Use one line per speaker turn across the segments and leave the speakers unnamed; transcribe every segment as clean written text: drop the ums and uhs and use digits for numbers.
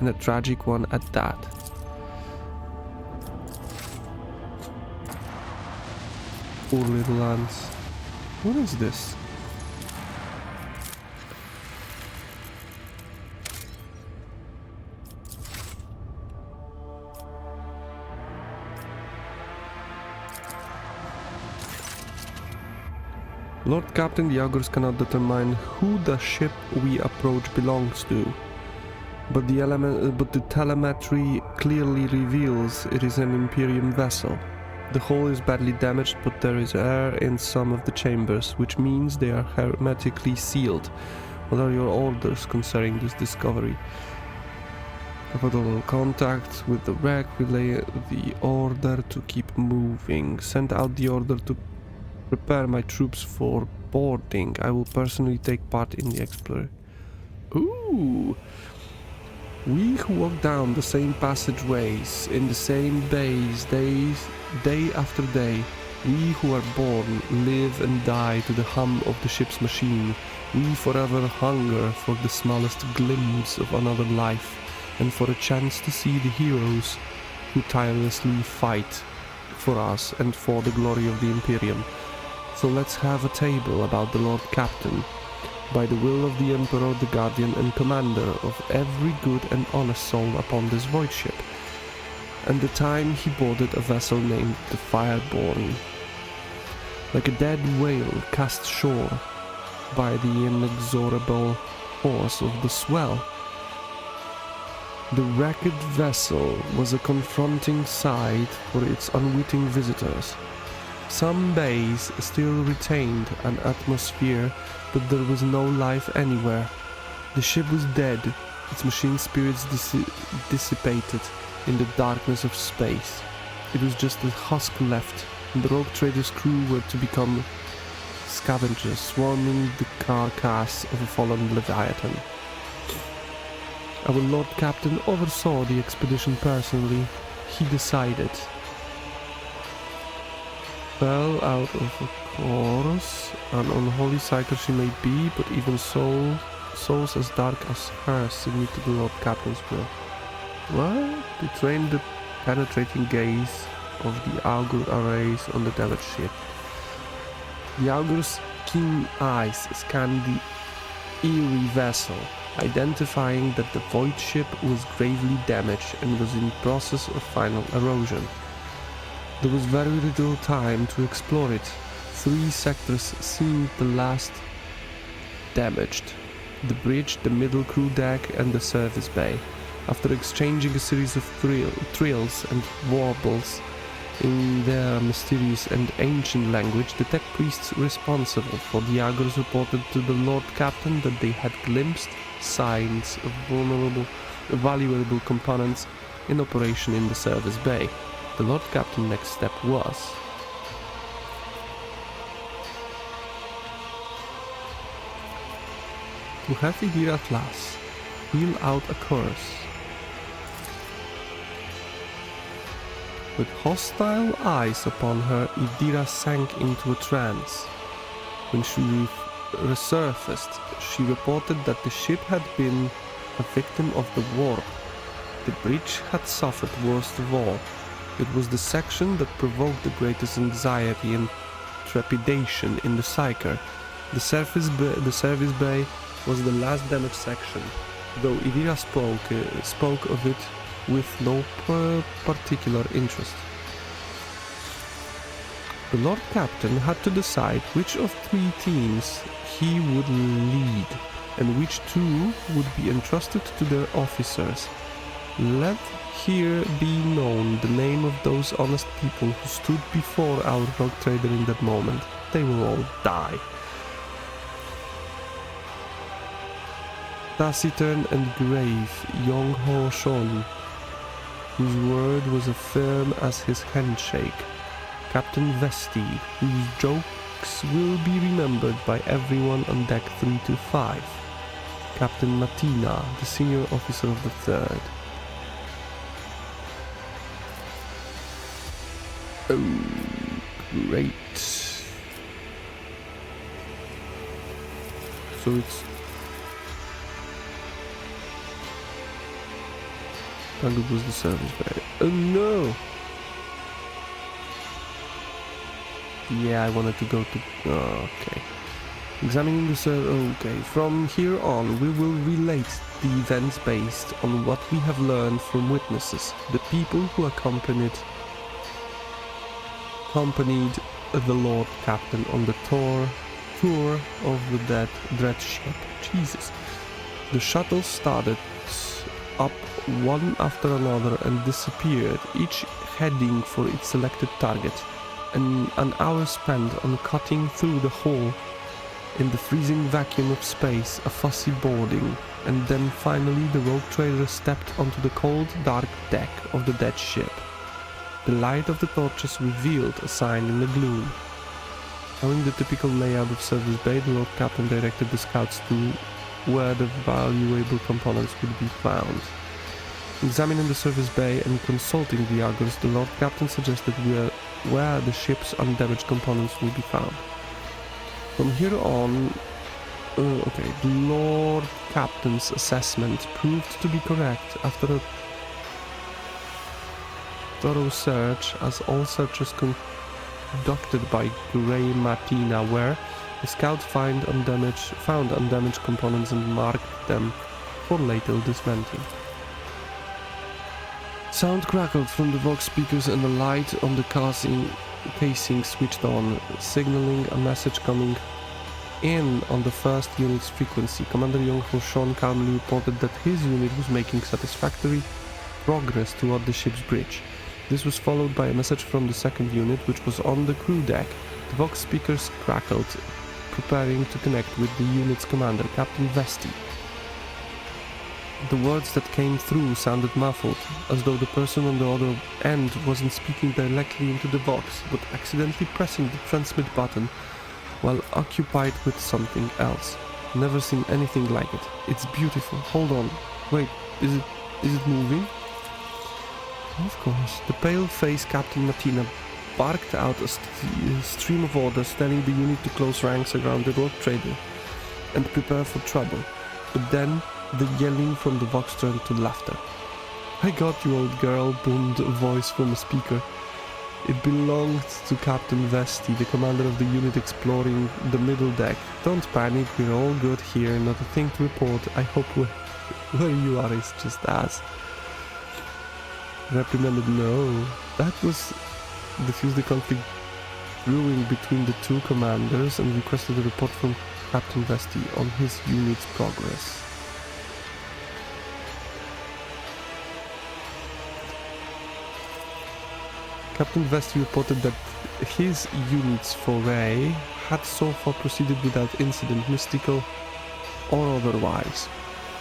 and a tragic one at that. Poor little ants. What is this? Lord Captain, the augurs cannot determine who the ship we approach belongs to, but the telemetry clearly reveals it is an Imperium vessel. The hull is badly damaged, but there is air in some of the chambers, which means they are hermetically sealed. What are your orders concerning this discovery? Avoid contact with the wreck, relay the order to keep moving. Send out the order to prepare my troops for boarding. I will personally take part in the exploration. Ooh! We who walk down the same passageways, in the same bays, day after day, we who are born, live and die to the hum of the ship's machine, we forever hunger for the smallest glimpse of another life, and for a chance to see the heroes who tirelessly fight for us and for the glory of the Imperium. So let's have a table about the Lord Captain, by the will of the Emperor, the guardian and commander of every good and honest soul upon this void ship, and the time he boarded a vessel named the Fireborn, like a dead whale cast shore by the inexorable force of the swell. The wrecked vessel was a confronting sight for its unwitting visitors. Some bays still retained an atmosphere, but there was no life anywhere. The ship was dead, its machine spirits dissipated in the darkness of space. It was just a husk left, and the rogue trader's crew were to become scavengers, swarming the carcass of a fallen Leviathan. Our Lord Captain oversaw the expedition personally. He decided. Fell out of a course, an unholy cycle she may be, but even souls as dark as hers submit to the Lord Captain's will. What? They trained the penetrating gaze of the augur arrays on the damaged ship. The augur's keen eyes scanned the eerie vessel, identifying that the void ship was gravely damaged and was in process of final erosion. There was very little time to explore it. 3 sectors seemed the last damaged: the bridge, the middle crew deck and the service bay. After exchanging a series of trills and warbles in their mysterious and ancient language, the tech priests responsible for the augurs reported to the Lord Captain that they had glimpsed signs of valuable components in operation in the service bay. The Lord Captain's next step was to have Idira Atlas wheel out a chorus. With hostile eyes upon her, Idira sank into a trance. When she resurfaced, she reported that the ship had been a victim of the warp. The bridge had suffered worst of all. It was the section that provoked the greatest anxiety and trepidation in the Psyker. The service bay was the last damaged section, though Idira spoke of it with no particular interest. The Lord Captain had to decide which of 3 teams he would lead, and which 2 would be entrusted to their officers. Let here be known the name of those honest people who stood before our rogue trader in that moment. They will all die. Taciturn and grave Yong Ho Shon, whose word was as firm as his handshake. Captain Vesti, whose jokes will be remembered by everyone on deck 3 to 5. Captain Matina, the senior officer of the 3rd. Oh, great. So it's How good was the service bay? Oh no! Yeah, I wanted to go to... Oh, okay. Examining the service... Okay, from here on we will relate the events based on what we have learned from witnesses, the people who accompanied the Lord Captain on the tour of the dread ship. Jesus. The shuttle started up one after another and disappeared, each heading for its selected target. An hour spent on cutting through the hole in the freezing vacuum of space, a fussy boarding, and then finally the rogue trader stepped onto the cold, dark deck of the dead ship. The light of the torches revealed a sign in the gloom. Knowing the typical layout of Service Bay, the Lord Captain directed the scouts to where the valuable components would be found. Examining the Service Bay and consulting the Argos, the Lord Captain suggested where the ship's undamaged components would be found. From here on, the Lord Captain's assessment proved to be correct after a thorough search, as all searches conducted by Grey Martina were. The scout found undamaged components and marked them for later dismantling. Sound crackled from the Vox speakers and the light on the casing switched on, signaling a message coming in on the first unit's frequency. Commander Young-Ho Sean calmly reported that his unit was making satisfactory progress toward the ship's bridge. This was followed by a message from the second unit, which was on the crew deck. The Vox speakers crackled, preparing to connect with the unit's commander, Captain Vesti. The words that came through sounded muffled, as though the person on the other end wasn't speaking directly into the Vox, but accidentally pressing the transmit button while occupied with something else. Never seen anything like it. It's beautiful. Hold on. Wait, is it moving? Of course. The pale-faced Captain Martina barked out a stream of orders, telling the unit to close ranks around the rogue trader and prepare for trouble. But then the yelling from the Vox turned to laughter. "I got you, old girl," boomed a voice from a speaker. It belonged to Captain Vesti, the commander of the unit exploring the middle deck. "Don't panic, we're all good here, not a thing to report. I hope where you are is just us." Reprimanded, "No, that was diffuse the conflict brewing between the two commanders," and requested a report from Captain Vesti on his unit's progress. Captain Vesti reported that his unit's foray had so far proceeded without incident, mystical or otherwise.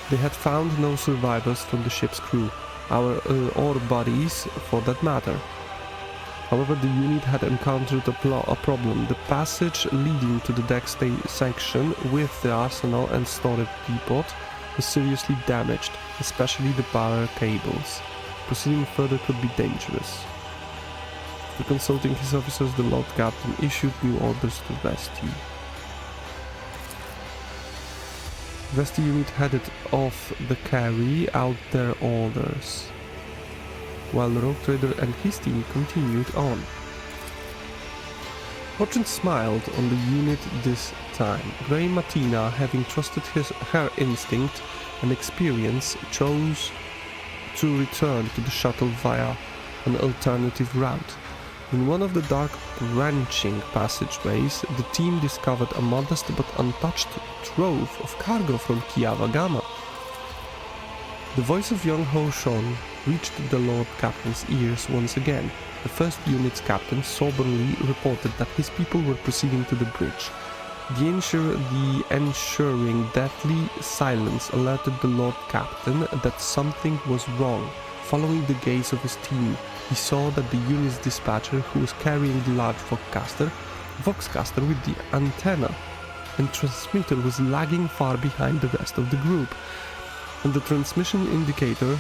They had found no survivors from the ship's crew, or bodies for that matter. However, the unit had encountered a problem. The passage leading to the deck section with the arsenal and storage depot was seriously damaged, especially the power cables. Proceeding further could be dangerous. After consulting his officers, the Lord Captain issued new orders to Vesti. Vesti unit headed off to carry out their orders, while the rogue trader and his team continued on. Fortune smiled on the unit this time. Grey Martina, having trusted her instinct and experience, chose to return to the shuttle via an alternative route. In one of the dark branching passageways, the team discovered a modest but untouched trove of cargo from Kiava Gamma. The voice of young Ho Shon reached the Lord Captain's ears once again. The first unit's captain soberly reported that his people were proceeding to the bridge. The ensuring deathly silence alerted the Lord Captain that something was wrong. Following the gaze of his team, he saw that the unit's dispatcher, who was carrying the large Voxcaster with the antenna and transmitter, was lagging far behind the rest of the group, and the transmission indicator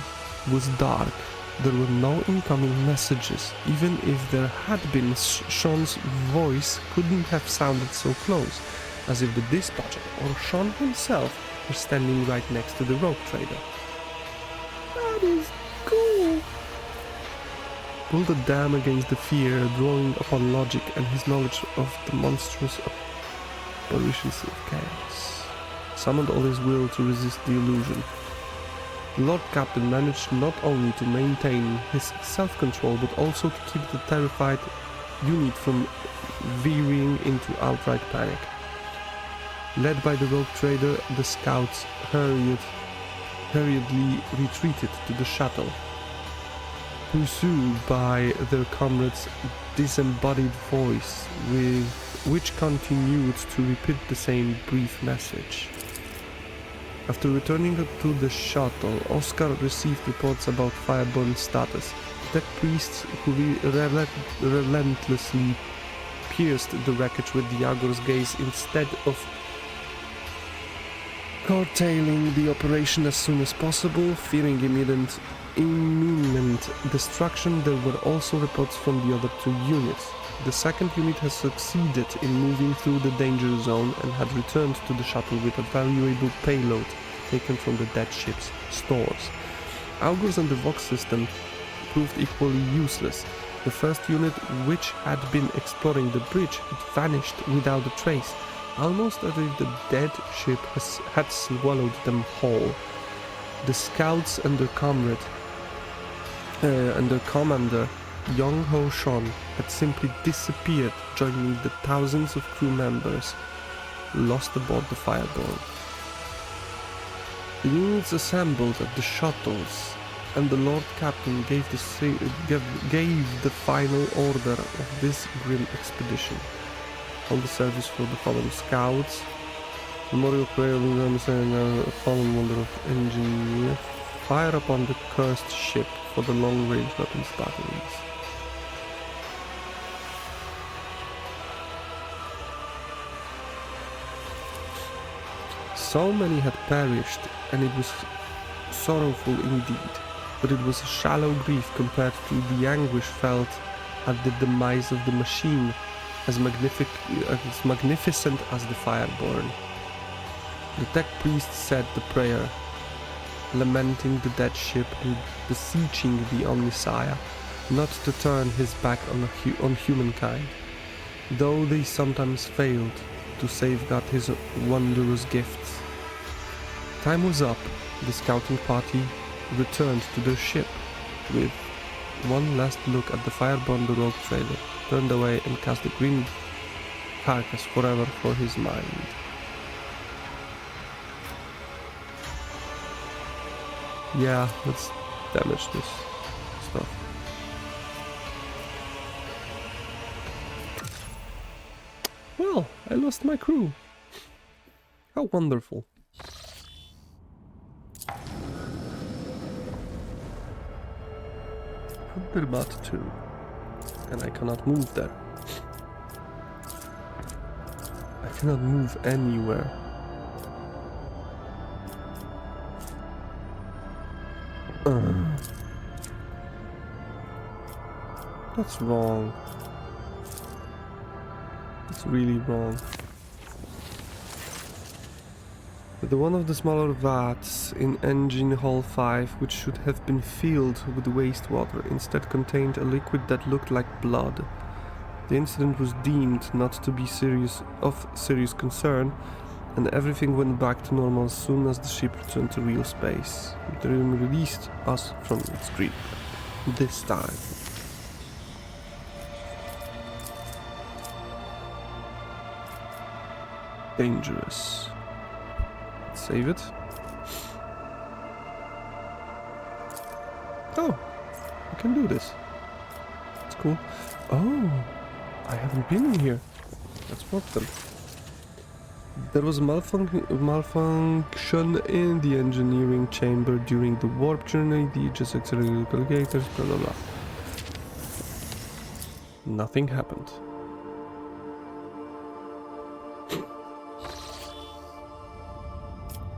was dark. There were no incoming messages. Even if there had been, Sean's voice couldn't have sounded so close, as if the dispatcher or Sean himself were standing right next to the rogue trader. "That is cool," pulled a dam against the fear, drawing upon logic and his knowledge of the monstrous apparitions of chaos. Summoned all his will to resist the illusion. The Lord Captain managed not only to maintain his self-control, but also to keep the terrified unit from veering into outright panic. Led by the rogue trader, the scouts hurriedly retreated to the shuttle, pursued by their comrade's disembodied voice, which continued to repeat the same brief message. After returning to the shuttle, Oscar received reports about Fireborn's status. Dead priests who relentlessly pierced the wreckage with the Agor's gaze instead of curtailing the operation as soon as possible, fearing imminent destruction. There were also reports from the other two units. The second unit has succeeded in moving through the danger zone and had returned to the shuttle with a valuable payload taken from the dead ship's stores. Augurs and the Vox system proved equally useless. The first unit, which had been exploring the bridge, had vanished without a trace, almost as if the dead ship had swallowed them whole. The scouts and their comrade and their commander, Young Ho Shon, had simply disappeared, joining the thousands of crew members lost aboard the Fireborn. The units assembled at the shuttles, and the Lord Captain gave the final order of this grim expedition. Hold the service for the fallen scouts. Memorial prayer of the fallen wonder of engineer. Fire upon the cursed ship for the long-range weapons batteries. So many had perished, and it was sorrowful indeed, but it was a shallow grief compared to the anguish felt at the demise of the machine, as magnificent as the Fireborn. The tech priest said the prayer, lamenting the dead ship and beseeching the Omnissiah not to turn his back on humankind, though they sometimes failed to safeguard his wondrous gifts. Time was up. The scouting party returned to their ship with one last look at the Fireborn the rogue trader, turned away and cast the green carcass forever for his mind. Yeah, let's damage this stuff. Well, I lost my crew. How wonderful. Thunderbot 2. And I cannot move there. I cannot move anywhere. That's wrong. That's really wrong. The one of the smaller vats in engine hall 5, which should have been filled with wastewater, instead contained a liquid that looked like blood. The incident was deemed not to be of serious concern, and everything went back to normal as soon as the ship returned to real space. It released us from its grip. This time. Dangerous. Save it. Oh, I can do this. That's cool. Oh, I haven't been in here. Let's work them. There was a malfunction in the engineering chamber during the warp journey. The just accelerated calculators, blah blah blah. Nothing happened.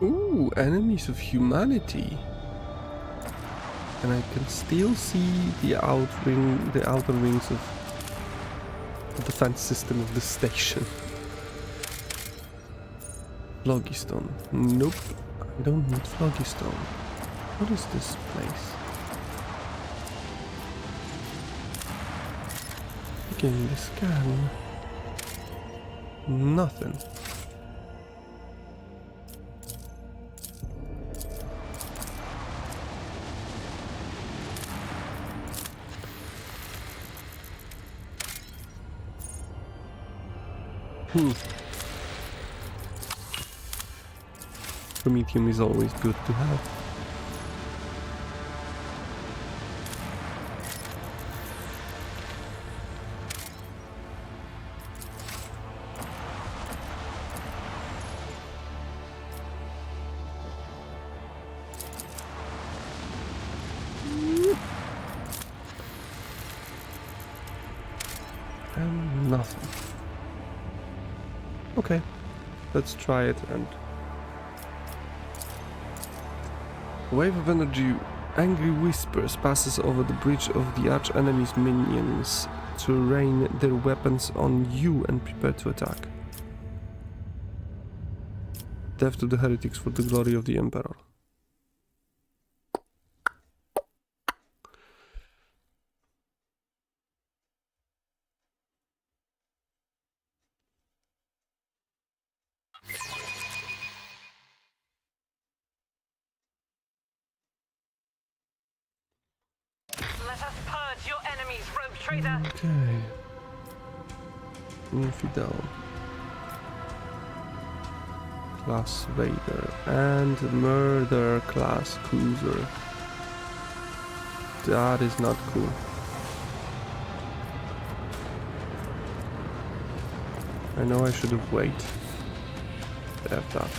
Ooh, enemies of humanity. And I can still see the outer wings of the defense system of the station. Phlogiston. Nope, I don't need Phlogiston. What is this place? checking the scan. Nothing. Promethium is always good to have. And nothing. Okay, let's try it. And a wave of energy, angry whispers, passes over the bridge of the arch enemy's minions to rain their weapons on you and prepare to attack. Death to the heretics for the glory of the Emperor.
Let us purge your enemies, rogue trader.
Okay. Infidel. Class Vader. And Murder class Cruiser. That is not cool. I know I should have waited. F that.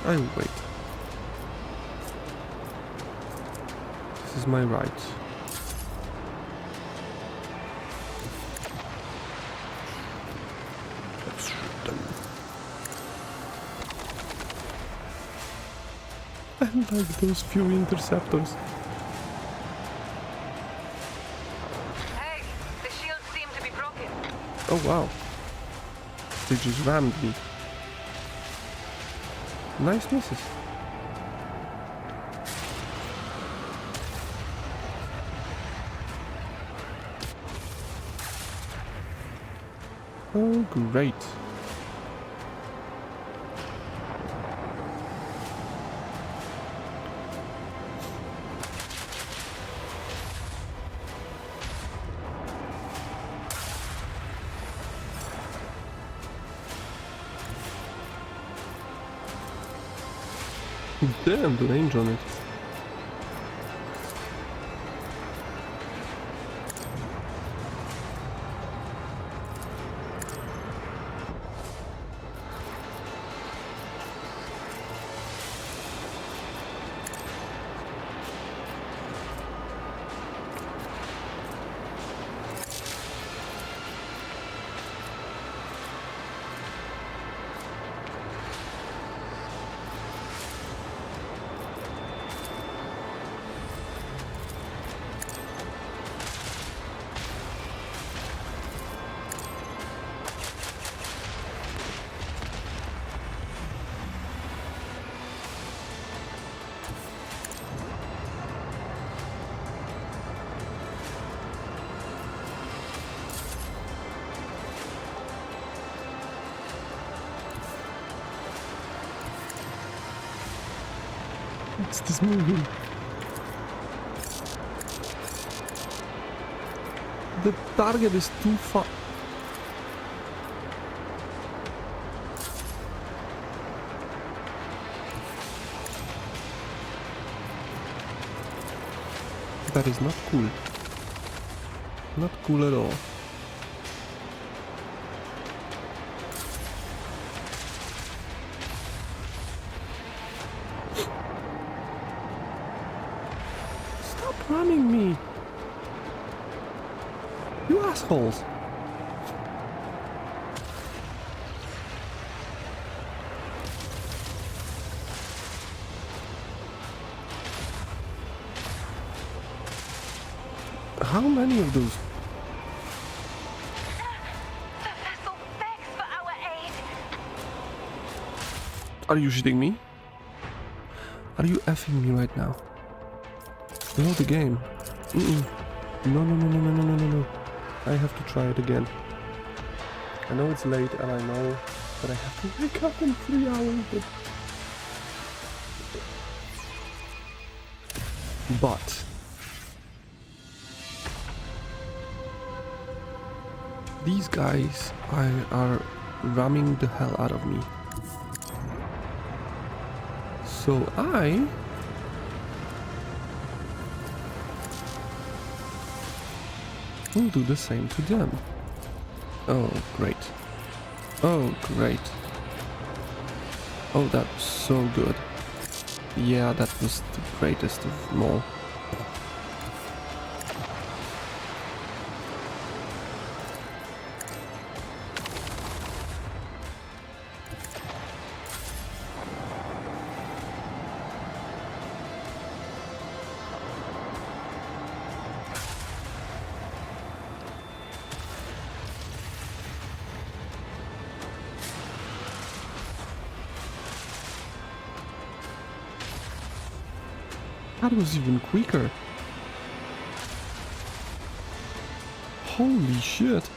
I'll wait. This is my right. Let's shoot them. I like those few interceptors.
Hey, the shields seem to be broken.
Oh wow. They just rammed me. Nice misses. Oh, great. Damn, the range on it. What's this movie? The target is too far. That is not cool. Not cool at all. Stop ramming me! You assholes! How many of those?
The vessel begs for our aid.
Are you shitting me? Are you effing me right now? Reload the game. No, no, no, no, no, no, no, no, no. I have to try it again. I know it's late and I know that I have to wake up in 3 hours, but these guys are ramming the hell out of me. So I will do the same to them. Oh, great. Oh, great. Oh, that was so good. Yeah, that was the greatest of them all. That was even quicker. Holy shit.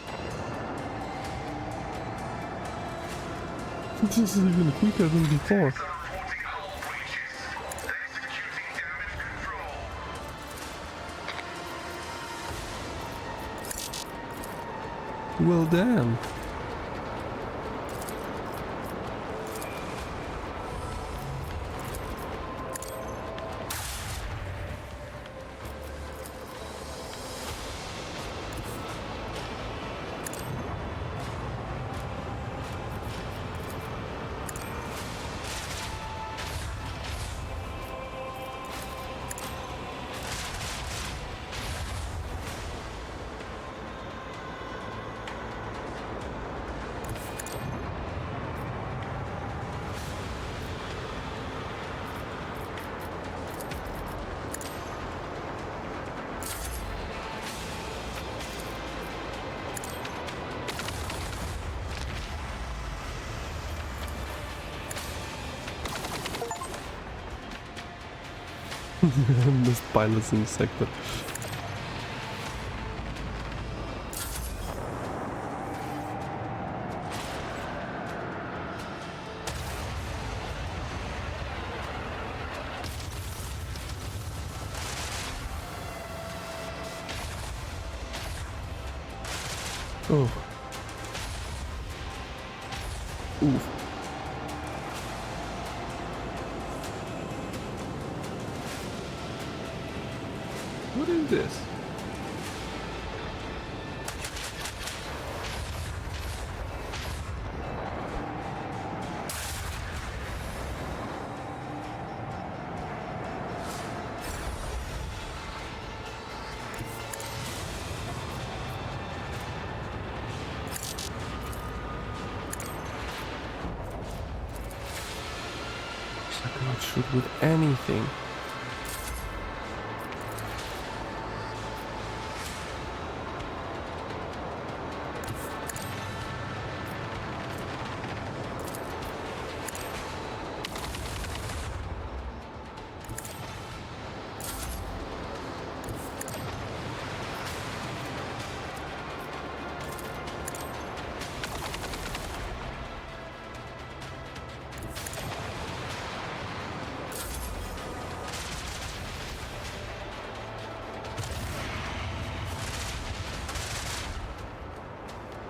This is even quicker than before. Well, damn. Missed pilots in the sector. Oh. Oof. What is this? I cannot shoot with anything.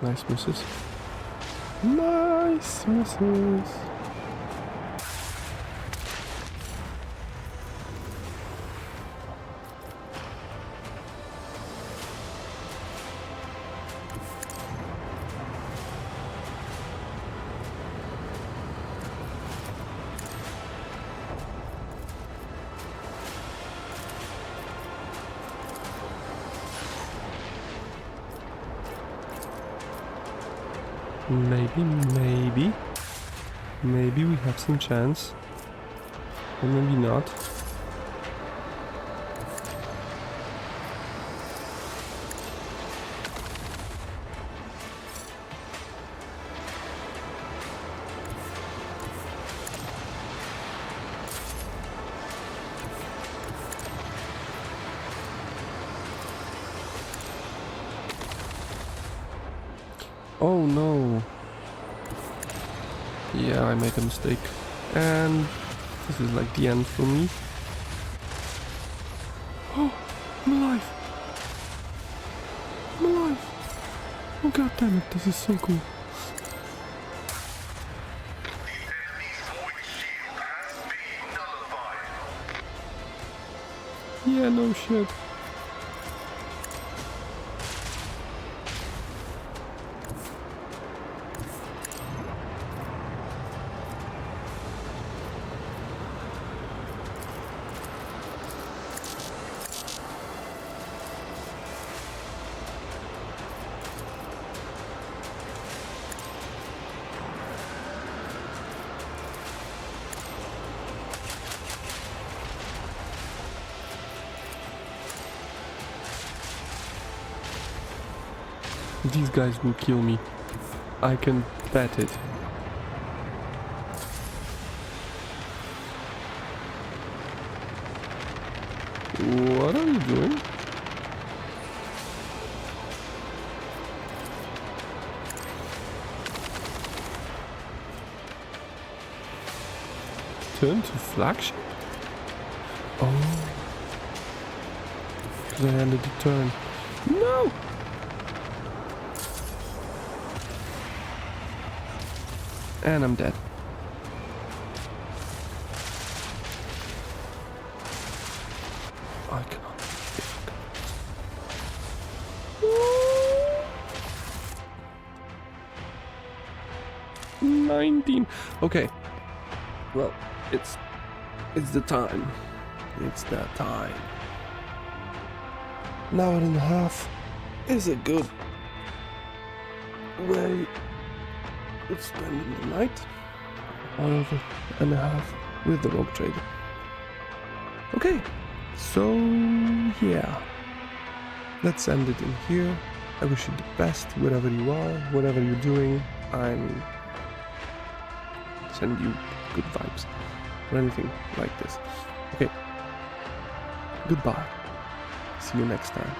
Nice misses. Nice misses. Maybe we have some chance. Or maybe not. Oh no. Yeah, I made a mistake. And this is like the end for me. Oh, I'm alive. I'm alive. Oh god damn it, this is so cool. Yeah, no shit. These guys will kill me. I can bet it. What are you doing? Turn to flagship? Oh. Because I ended the turn. No! And I'm dead. I cannot. 19. Okay. Well, it's the time. It's that time. An hour and a half is a good way of spending the night. Hour and a half with the rogue trader. Okay, so yeah. Let's end it in here. I wish you the best wherever you are, whatever you're doing. I'm send you good vibes or anything like this. Okay. Goodbye. See you next time.